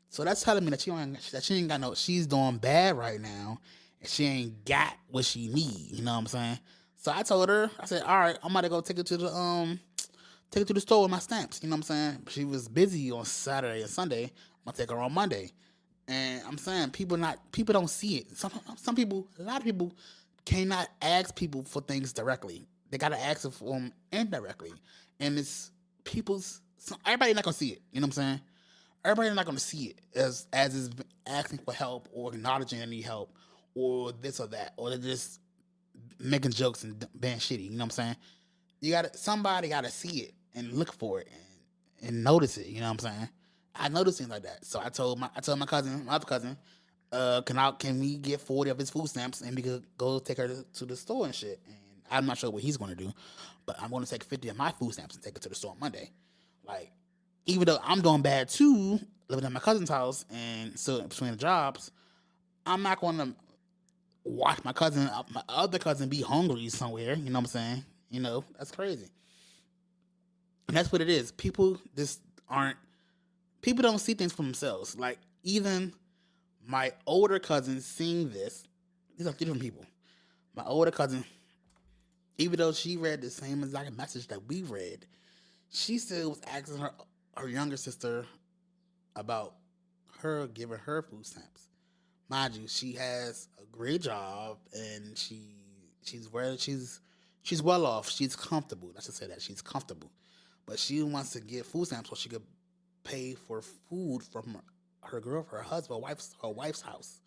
So that's telling me that she ain't got no. She's doing bad right now, and she ain't got what she need. You know what I'm saying? So I told her, I said, all right, I'm about to go take her to the store with my stamps. You know what I'm saying? She was busy on Saturday and Sunday. I'm gonna take her on Monday, and I'm saying people don't see it. Some people, a lot of people, cannot ask people for things directly. They gotta ask it for them indirectly, and it's everybody not gonna see it. You know what I'm saying? Everybody's not going to see it as is asking for help or acknowledging they need help or this or that, or they're just making jokes and being shitty. You know what I'm saying? Somebody got to see it and look for it and notice it. You know what I'm saying? I noticed things like that. So I told my cousin, my other cousin, can we get 40 of his food stamps and we could go take her to the store and shit. And I'm not sure what he's going to do, but I'm going to take 50 of my food stamps and take her to the store on Monday. Like, even though I'm doing bad too, living at my cousin's house and still between the jobs, I'm not going to watch my other cousin be hungry somewhere. You know what I'm saying? You know, that's crazy. And that's what it is. People don't see things for themselves. Like, even my older cousin seeing this, these are different people. My older cousin, even though she read the same exact message that we read, she still was asking her younger sister about her giving her food stamps. Mind you, she has a great job and she's well off. She's comfortable. Let's just say that she's comfortable, but she wants to get food stamps so she could pay for food from her husband, her wife's house.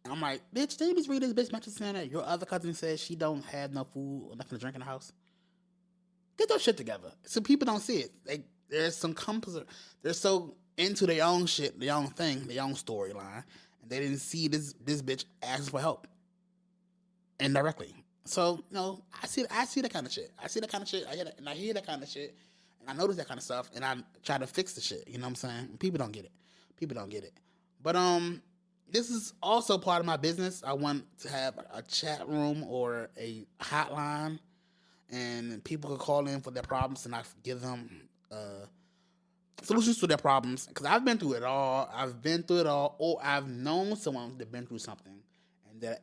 And I'm like, bitch, did you just read this bitch message saying that your other cousin says she don't have no food or nothing to drink in the house? Get those shit together. So people don't see it. There's some they're so into their own shit, their own thing, their own storyline, and they didn't see this bitch asking for help indirectly. So, I see that kind of shit. I see that kind of shit. I hear that kind of shit, and I notice that kind of stuff, and I try to fix the shit. You know what I'm saying? People don't get it. But this is also part of my business. I want to have a chat room or a hotline, and people could call in for their problems, and I give them solutions to their problems. Because I've been through it all. Or I've known someone that's been through something, and that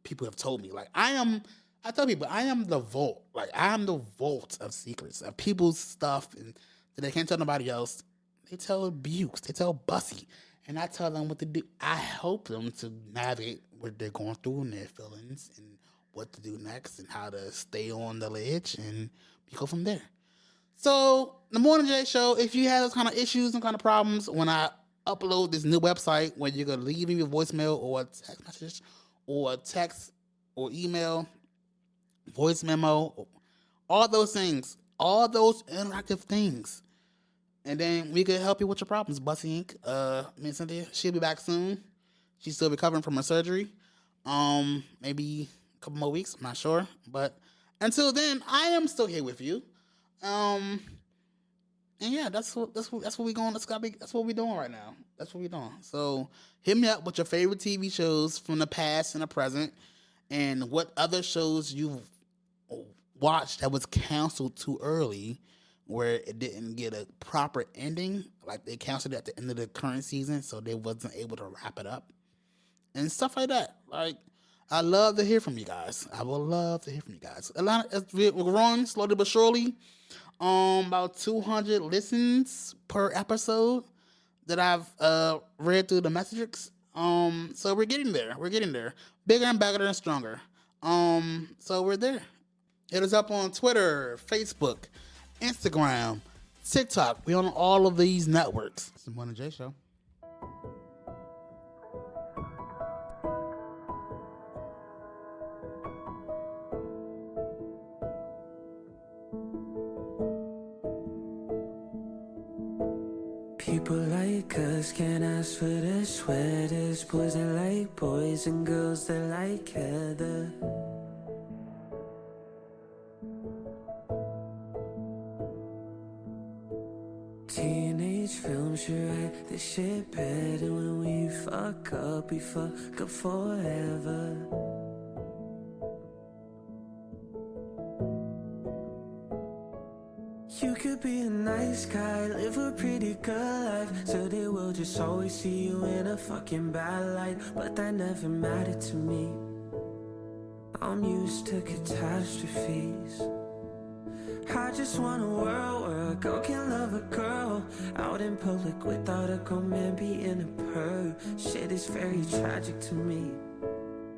people have told me. Like, I tell people, I am the vault. Like, I am the vault of secrets, of people's stuff, and that they can't tell nobody else. They tell Bukes, they tell Bussey, and I tell them what to do. I help them to navigate what they're going through and their feelings, and what to do next, and how to stay on the ledge, and we go from there. So, the Morning J Show, if you have those kind of issues and kind of problems, when I upload this new website where you can leave me a voicemail or a text message or a text or email, voice memo, all those things, all those interactive things. And then we could help you with your problems. Bussey Inc., me and Cynthia, she'll be back soon. She's still recovering from her surgery. Maybe a couple more weeks, I'm not sure. But until then, I am still here with you. And yeah, that's what we going. That's what we doing right now. That's what we doing. So hit me up with your favorite TV shows from the past and the present, and what other shows you've watched that was canceled too early, where it didn't get a proper ending. Like, they canceled it at the end of the current season, so they wasn't able to wrap it up, and stuff like that. Like, I love to hear from you guys. I will love to hear from you guys. We're growing slowly but surely. About 200 listens per episode that I've read through the metrics. So we're getting there. Bigger and better and stronger. So we're there. Hit us up on Twitter, Facebook, Instagram, TikTok. We on all of these networks. It's the Morning J Show. People like us can't ask for the sweaters. Boys that like boys and girls that like Heather. Teenage films should write this shit better. When we fuck up forever. You could be a nice guy, live a pretty good life, so they will just always see you in a fucking bad light. But that never mattered to me. I'm used to catastrophes. I just want a world where a girl can love a girl out in public without a grown man being a perv. Shit is very tragic to me.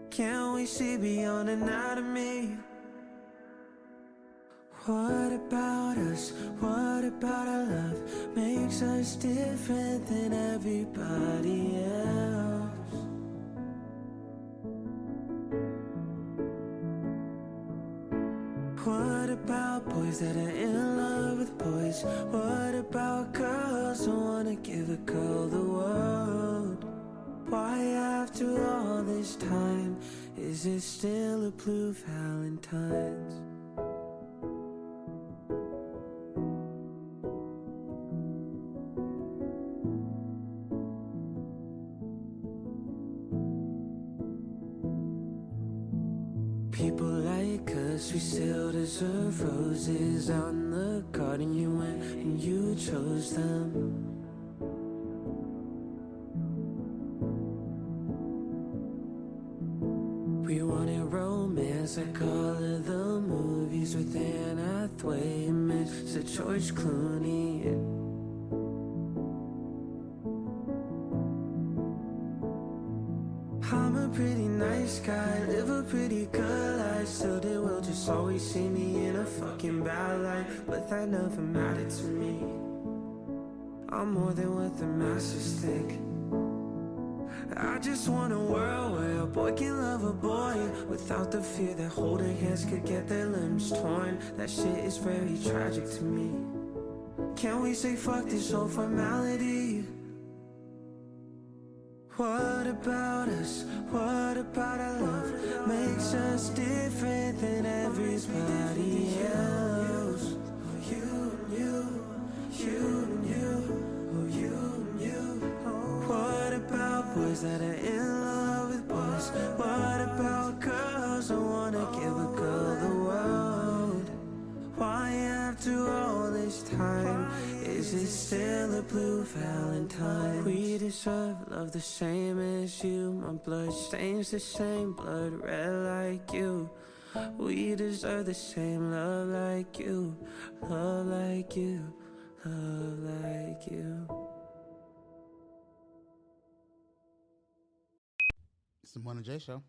Can't we see beyond anatomy? What about us? What about our love makes us different than everybody else? What about boys that are in love with boys? What about girls who wanna give a girl the world? Why after all this time is it still a blue Valentine's? People like us, we still deserve roses on the garden you went and you chose them. We wanted romance like all of the movies with Anne Hathaway and Mr. George Clooney. I'm a pretty nice guy, live a pretty good life, so they will just always see me in a fucking bad light. But that never mattered to me. I'm more than what the masses think. I just want a world where a boy can love a boy without the fear that holding hands could get their limbs torn. That shit is very tragic to me. Can we say fuck this whole formality? What about us? What about our love makes us different than everybody else? You and you, you and you, oh you and you. What about boys that are in love with boys? What about girls who wanna give a girl the world? Why after all this time is it still a blue Valentine? We deserve love the same as you. My blood stains the same blood red like you. We deserve the same love like you. Love like you. Love like you. It's the Morning J Show.